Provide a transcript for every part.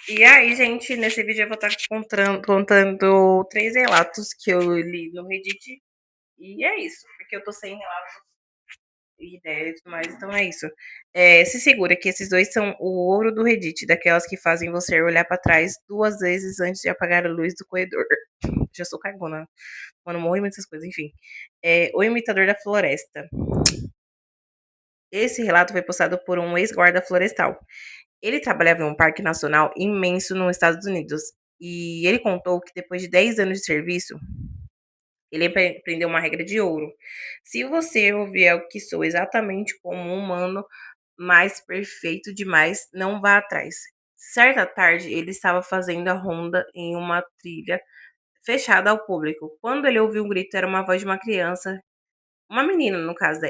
E aí, gente, nesse vídeo eu vou estar contando 3 relatos que eu li no Reddit. E é isso, porque eu tô sem relatos e ideias e tudo mais, então é isso. Se segura que esses dois são o ouro do Reddit, daquelas que fazem você olhar pra trás 2 vezes antes de apagar a luz do corredor. Já sou cagona, mano, morro em muitas coisas, enfim. O Imitador da Floresta. Esse relato foi postado por um ex-guarda florestal. Ele trabalhava em um parque nacional imenso nos Estados Unidos. E ele contou que depois de 10 anos de serviço, ele aprendeu uma regra de ouro. Se você ouvir algo que soa exatamente como um humano, mas perfeito demais, não vá atrás. Certa tarde, ele estava fazendo a ronda em uma trilha fechada ao público. Quando ele ouviu um grito, era uma voz de uma criança, uma menina no caso,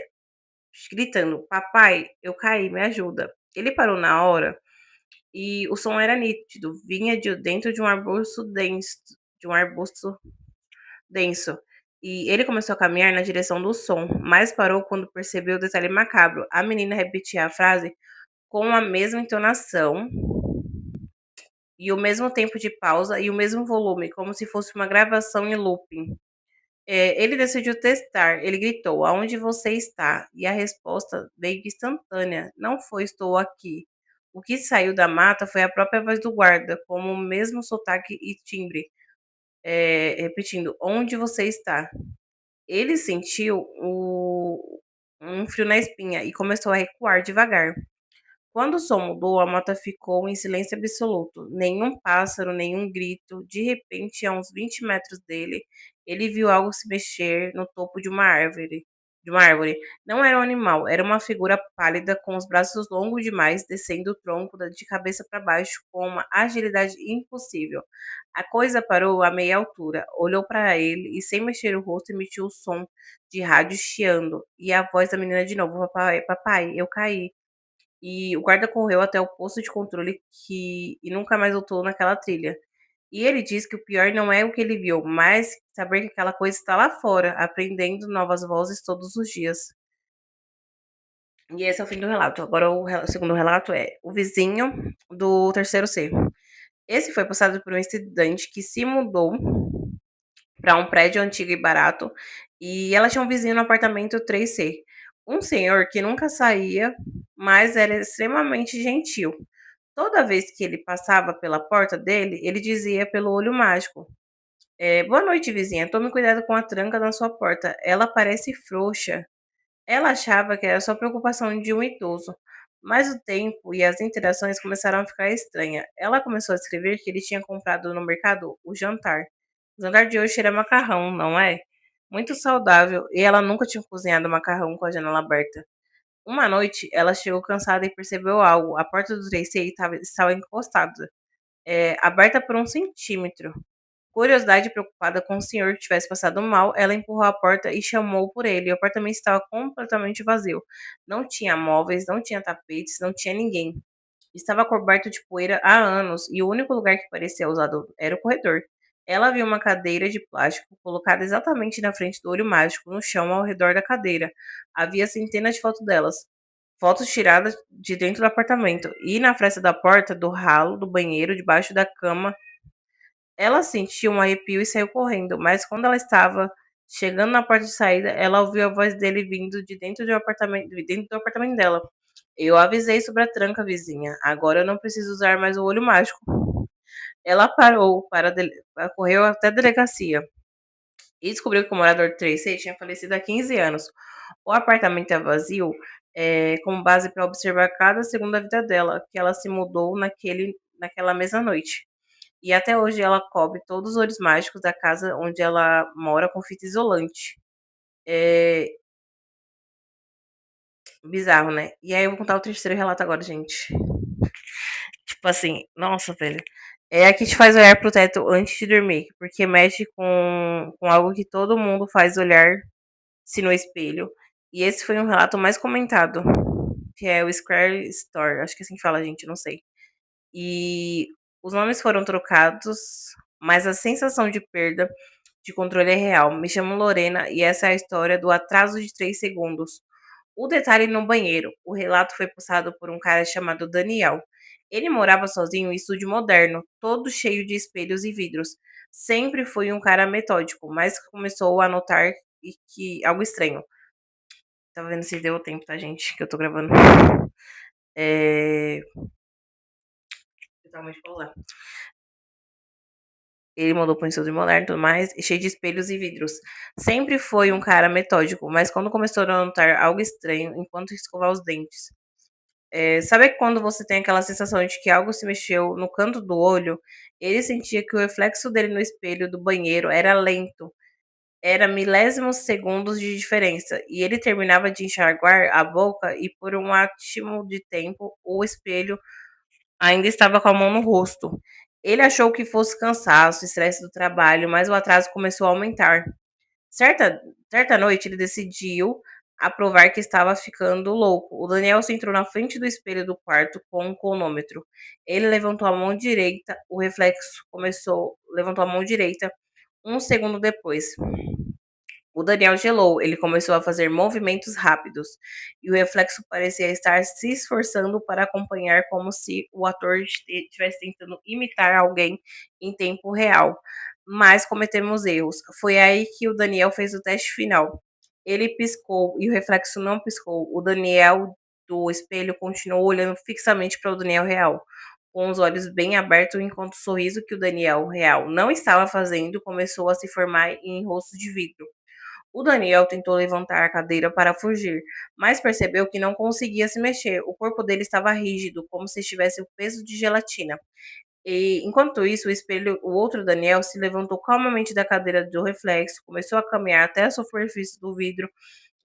gritando: Papai, eu caí, me ajuda. Ele parou na hora e o som era nítido, vinha de dentro de um arbusto denso, de um arbusto denso. E ele começou a caminhar na direção do som, mas parou quando percebeu o detalhe macabro. A menina repetia a frase com a mesma entonação e o mesmo tempo de pausa e o mesmo volume, como se fosse uma gravação em looping. Ele decidiu testar. Ele gritou: Aonde você está? E a resposta veio instantânea: Não foi, estou aqui. O que saiu da mata foi a própria voz do guarda, com o mesmo sotaque e timbre, repetindo: Onde você está? Ele sentiu um frio na espinha e começou a recuar devagar. Quando o som mudou, a mata ficou em silêncio absoluto. Nenhum pássaro, nenhum grito. De repente, a uns 20 metros dele, ele viu algo se mexer no topo de uma árvore. Não era um animal, era uma figura pálida com os braços longos demais, descendo o tronco de cabeça para baixo com uma agilidade impossível. A coisa parou a meia altura, olhou para ele e, sem mexer o rosto, emitiu o som de rádio chiando. E a voz da menina de novo: Papai, papai, eu caí. E o guarda correu até o posto de controle e nunca mais voltou naquela trilha. E ele diz que o pior não é o que ele viu, mas saber que aquela coisa está lá fora, aprendendo novas vozes todos os dias. E esse é o fim do relato. Agora o segundo relato é o vizinho do terceiro C. Esse foi postado por um estudante que se mudou para um prédio antigo e barato, e ela tinha um vizinho no apartamento 3C. Um senhor que nunca saía, mas era extremamente gentil. Toda vez que ele passava pela porta dele, ele dizia pelo olho mágico: Boa noite, vizinha. Tome cuidado com a tranca na sua porta. Ela parece frouxa. Ela achava que era só preocupação de um idoso. Mas o tempo e as interações começaram a ficar estranhas. Ela começou a escrever que ele tinha comprado no mercado o jantar. O jantar de hoje era macarrão, não é? Muito saudável. E ela nunca tinha cozinhado macarrão com a janela aberta. Uma noite, ela chegou cansada e percebeu algo. A porta do 3C estava encostada, aberta por 1 centímetro. Curiosidade e preocupada com o senhor que tivesse passado mal, ela empurrou a porta e chamou por ele. O apartamento estava completamente vazio. Não tinha móveis, não tinha tapetes, não tinha ninguém. Estava coberto de poeira há anos e o único lugar que parecia usado era o corredor. Ela viu uma cadeira de plástico colocada exatamente na frente do olho mágico, no chão ao redor da cadeira. Havia centenas de fotos delas. Fotos tiradas de dentro do apartamento. E na fresta da porta, do ralo, do banheiro, debaixo da cama. Ela sentiu um arrepio e saiu correndo, mas quando ela estava chegando na porta de saída, ela ouviu a voz dele vindo de dentro do apartamento dela. Eu avisei sobre a tranca, vizinha. Agora eu não preciso usar mais o olho mágico. Ela parou correu até a delegacia e descobriu que o morador 3C tinha falecido há 15 anos. O apartamento é vazio, como base para observar cada segundo da vida dela, que ela se mudou naquela mesma noite. E até hoje ela cobre todos os olhos mágicos da casa onde ela mora com fita isolante. É bizarro, né? E aí eu vou contar o terceiro relato agora, gente. Tipo assim, nossa, velho. É a que te faz olhar pro teto antes de dormir, porque mexe com algo que todo mundo faz olhar-se no espelho. E esse foi um relato mais comentado, que é o Square Store. Acho que é assim que fala, gente, não sei. E os nomes foram trocados, mas a sensação de perda de controle é real. Me chamo Lorena e essa é a história do atraso de 3 segundos. O detalhe no banheiro. O relato foi postado por um cara chamado Daniel. Ele morava sozinho em estúdio moderno, todo cheio de espelhos e vidros. Sempre foi um cara metódico, mas começou a notar que algo estranho. Tava vendo se deu tempo, tá, gente? Que eu tô gravando. É... Totalmente pausar. Ele mudou para um estúdio moderno e tudo mais, e cheio de espelhos e vidros. Sempre foi um cara metódico, mas quando começou a notar algo estranho enquanto escovava os dentes. Sabe quando você tem aquela sensação de que algo se mexeu no canto do olho? Ele sentia que o reflexo dele no espelho do banheiro era lento, era milésimos segundos de diferença, e ele terminava de enxaguar a boca e por um átimo de tempo o espelho ainda estava com a mão no rosto. Ele achou que fosse cansaço, estresse do trabalho, mas o atraso começou a aumentar. Certa, certa noite, ele decidiu aprovar que estava ficando louco. O Daniel se entrou na frente do espelho do quarto com um cronômetro. Ele levantou a mão direita, o reflexo começou, levantou a mão direita um segundo depois. O Daniel gelou, ele começou a fazer movimentos rápidos, e o reflexo parecia estar se esforçando para acompanhar, como se o ator estivesse tentando imitar alguém em tempo real. Mas cometemos erros. Foi aí que o Daniel fez o teste final. Ele piscou e o reflexo não piscou. O Daniel do espelho continuou olhando fixamente para o Daniel real, com os olhos bem abertos, enquanto o sorriso que o Daniel real não estava fazendo começou a se formar em rosto de vidro. O Daniel tentou levantar a cadeira para fugir, mas percebeu que não conseguia se mexer. O corpo dele estava rígido, como se tivesse o peso de gelatina. E enquanto isso, o outro Daniel se levantou calmamente da cadeira do reflexo, começou a caminhar até a superfície do vidro,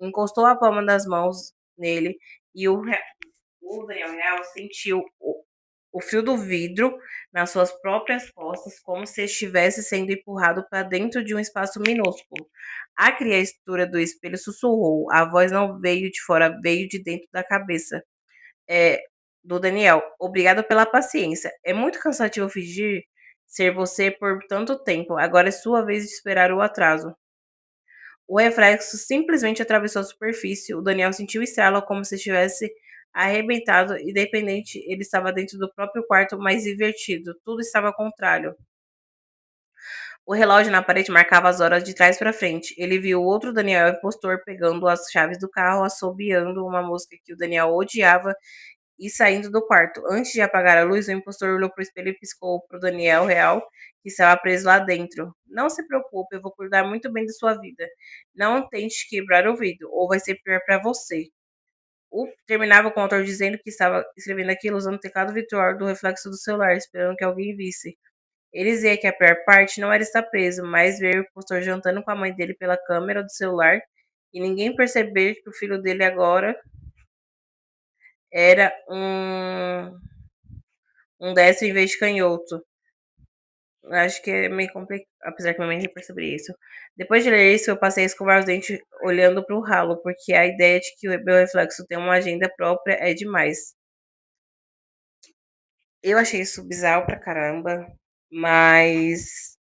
encostou a palma das mãos nele e o Daniel Real sentiu o fio do vidro nas suas próprias costas, como se estivesse sendo empurrado para dentro de um espaço minúsculo. A criatura do espelho sussurrou. A voz não veio de fora, veio de dentro da cabeça. É, do Daniel. Obrigado pela paciência. É muito cansativo fingir ser você por tanto tempo. Agora é sua vez de esperar o atraso. O reflexo simplesmente atravessou a superfície. O Daniel sentiu o estralo como se estivesse arrebentado, independente, ele estava dentro do próprio quarto, mas invertido. Tudo estava ao contrário. O relógio na parede marcava as horas de trás para frente. Ele viu o outro Daniel impostor pegando as chaves do carro, assobiando uma música que o Daniel odiava e saindo do quarto. Antes de apagar a luz, o impostor olhou para o espelho e piscou para o Daniel real, que estava preso lá dentro. Não se preocupe, eu vou cuidar muito bem da sua vida. Não tente quebrar o vidro, ou vai ser pior para você. Terminava com o autor dizendo que estava escrevendo aquilo usando o teclado virtual do reflexo do celular, esperando que alguém visse. Ele dizia que a pior parte não era estar preso, mas ver o impostor jantando com a mãe dele pela câmera do celular e ninguém perceber que o filho dele agora era um destro em vez de canhoto. Acho que é meio complicado, apesar que minha mãe percebeu isso. Depois de ler isso, eu passei a escovar os dentes olhando para o ralo, porque a ideia de que o meu reflexo tem uma agenda própria é demais. Eu achei isso bizarro pra caramba, mas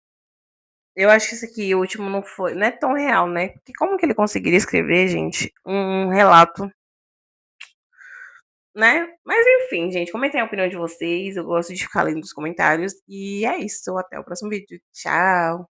eu acho que esse aqui, o último, não é tão real, né? Porque como que ele conseguiria escrever, gente, um relato, né? Mas enfim, gente, comentem a opinião de vocês. Eu gosto de ficar lendo os comentários. E é isso. Até o próximo vídeo. Tchau!